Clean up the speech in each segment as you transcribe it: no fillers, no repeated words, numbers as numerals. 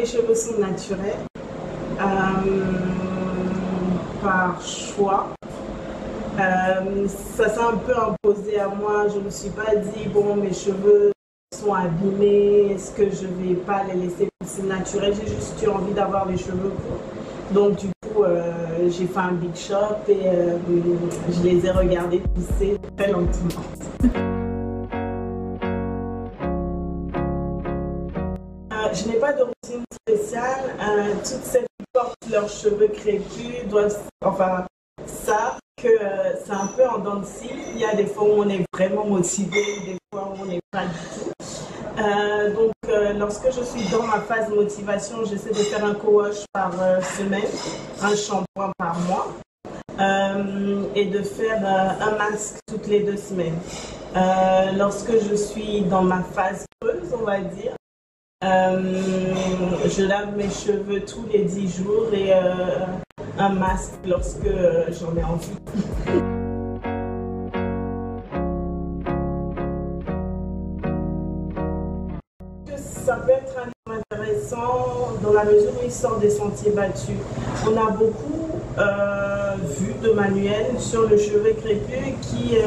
mes cheveux sont naturels, par choix. Ça s'est un peu imposé à moi. Je ne me suis pas dit, bon, mes cheveux sont abîmés, est-ce que je ne vais pas les laisser pousser naturels? J'ai juste eu envie d'avoir les cheveux courts. Donc du coup, j'ai fait un big shop et je les ai regardés pousser très lentement. Je n'ai pas de routine spéciale. Toutes celles qui portent leurs cheveux crépus doivent, enfin, savent que c'est un peu en dents de scie. Il y a des fois où on est vraiment motivé, des fois où on n'est pas du tout. Lorsque je suis dans ma phase motivation, j'essaie de faire un co-wash par semaine, un shampoing par mois et de faire un masque toutes les 2 semaines. Lorsque je suis dans ma phase creuse, on va dire, je lave mes cheveux tous les 10 jours et un masque lorsque j'en ai envie. Ça peut être un livre intéressant dans la mesure où il sort des sentiers battus. On a beaucoup vu de manuels sur le cheveu crépus qui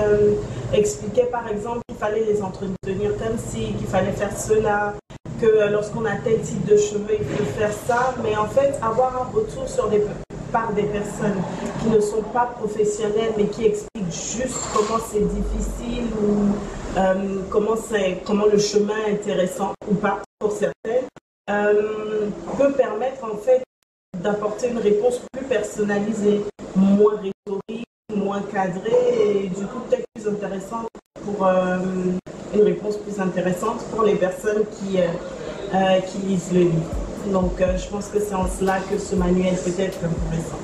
expliquaient par exemple qu'il fallait les entretenir comme ci, qu'il fallait faire cela, que lorsqu'on a tel type de cheveux, il faut faire ça. Mais en fait, avoir un retour par des personnes qui ne sont pas professionnelles mais qui expliquent juste comment c'est difficile ou comment le chemin est intéressant ou pas pour certaines, peut permettre en fait d'apporter une réponse plus personnalisée, moins rhétorique, moins cadrée et du coup peut-être plus intéressante pour une réponse plus intéressante pour les personnes qui lisent le livre. Donc je pense que c'est en cela que ce manuel peut être intéressant.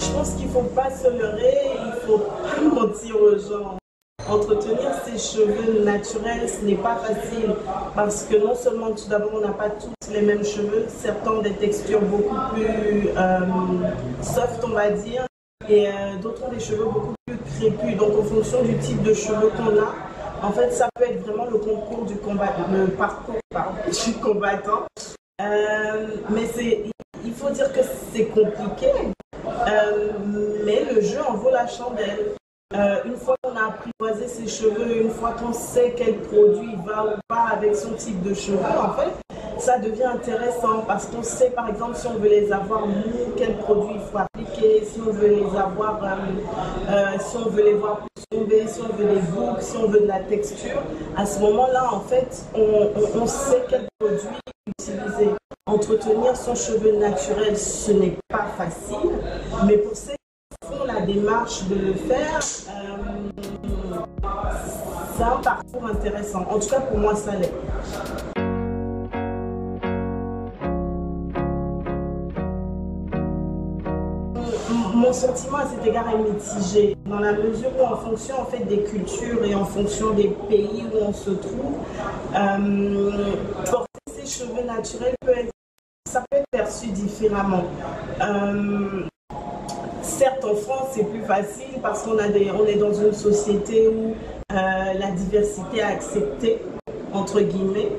Je pense qu'il ne faut pas se leurrer, il ne faut pas mentir aux gens. Entretenir ses cheveux naturels, ce n'est pas facile parce que non seulement tout d'abord on n'a pas tous les mêmes cheveux, certains ont des textures beaucoup plus soft on va dire et d'autres ont des cheveux beaucoup plus crépus. Donc en fonction du type de cheveux qu'on a, en fait ça peut être vraiment le parcours du combattant. Mais il faut dire que c'est compliqué, mais le jeu en vaut la chandelle. Une fois qu'on a apprivoisé ses cheveux, une fois qu'on sait quel produit va ou pas avec son type de cheveux, en fait, ça devient intéressant parce qu'on sait par exemple si on veut les avoir mous, quel produit il faut appliquer, si on veut les avoir, si on veut les voir plus tomber, si on veut les boucles, si on veut de la texture. À ce moment-là, en fait, on sait quel produit utiliser. Entretenir son cheveu naturel, ce n'est pas facile, mais pour ceux qui font la démarche de le faire, c'est un parcours intéressant. En tout cas, pour moi, ça l'est. Mon sentiment à cet égard est mitigé, dans la mesure où en fonction en fait, des cultures et en fonction des pays où on se trouve, porter ses cheveux naturels ça peut être perçu différemment. Certes, en France, c'est plus facile parce qu'on est dans une société où la diversité est acceptée, entre guillemets.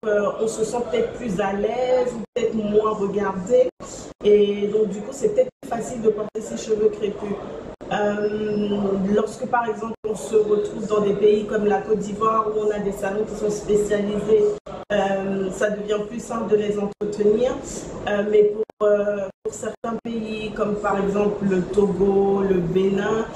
On se sent peut-être plus à l'aise ou peut-être moins regardé. Et donc, du coup, c'est peut-être plus facile de porter ses cheveux crépus. Lorsque, par exemple, on se retrouve dans des pays comme la Côte d'Ivoire où on a des salons qui sont spécialisés, ça devient plus simple de les entretenir. Mais pour certains pays, comme par exemple le Togo, le Bénin,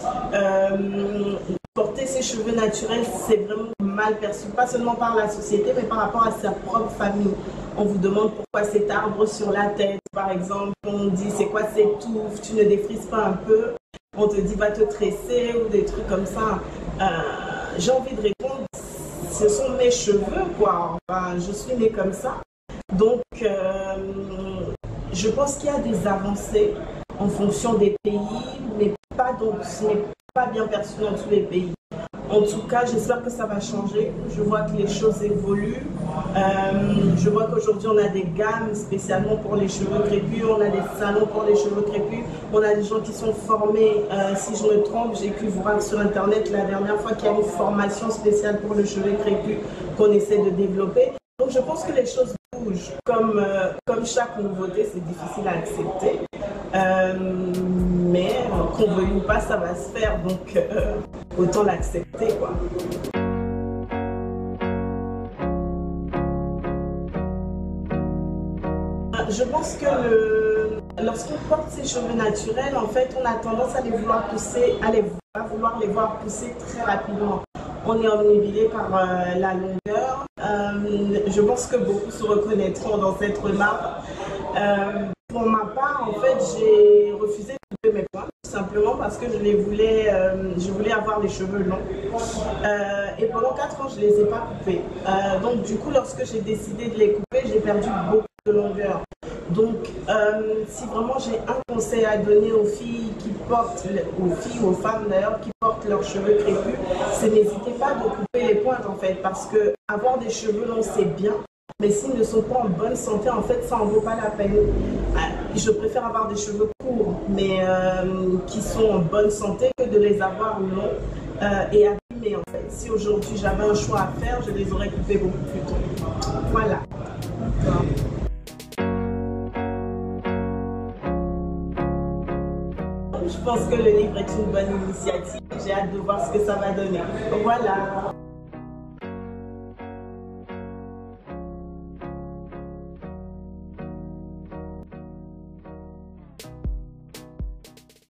porter ses cheveux naturels, c'est vraiment mal perçu, pas seulement par la société, mais par rapport à sa propre famille. On vous demande pourquoi cet arbre sur la tête, par exemple. On dit c'est quoi cette touffe, tu ne défrises pas un peu. On te dit va te tresser ou des trucs comme ça. J'ai envie de répondre, ce sont mes cheveux, quoi. Enfin, je suis née comme ça. Donc, je pense qu'il y a des avancées en fonction des pays, mais pas donc, ce n'est pas bien perçu dans tous les pays. En tout cas, j'espère que ça va changer. Je vois que les choses évoluent. Je vois qu'aujourd'hui, on a des gammes spécialement pour les cheveux crépus. On a des salons pour les cheveux crépus. On a des gens qui sont formés. Si je me trompe, j'ai pu voir sur Internet la dernière fois qu'il y a une formation spéciale pour le cheveu crépus qu'on essaie de développer. Donc, je pense que les choses bougent. Comme chaque nouveauté, c'est difficile à accepter. Mais qu'on veuille ou pas, ça va se faire. Donc, autant l'accepter, quoi. Je pense que lorsqu'on porte ses cheveux naturels, en fait, on a tendance à les vouloir pousser, à vouloir les voir pousser très rapidement. On est omnibulé par la longueur. Je pense que beaucoup se reconnaîtront dans cette remarque. Pour ma part, en fait, j'ai refusé de couper mes points, tout simplement parce que je voulais avoir les cheveux longs. Et pendant 4 ans, je ne les ai pas coupés. Donc, du coup, lorsque j'ai décidé de les couper, j'ai perdu beaucoup de longueur. Donc, si vraiment j'ai un conseil à donner aux filles qui portent, aux filles ou aux femmes d'ailleurs, qui portent leurs cheveux crépus, c'est n'hésitez pas de couper les pointes en fait, parce que avoir des cheveux longs c'est bien, mais s'ils ne sont pas en bonne santé, en fait, ça en vaut pas la peine. Je préfère avoir des cheveux courts, mais qui sont en bonne santé, que de les avoir longs et abîmés en fait. Si aujourd'hui j'avais un choix à faire, je les aurais coupés beaucoup plus tôt. Voilà. Je pense que le livre est une bonne initiative. J'ai hâte de voir ce que ça va donner. Voilà.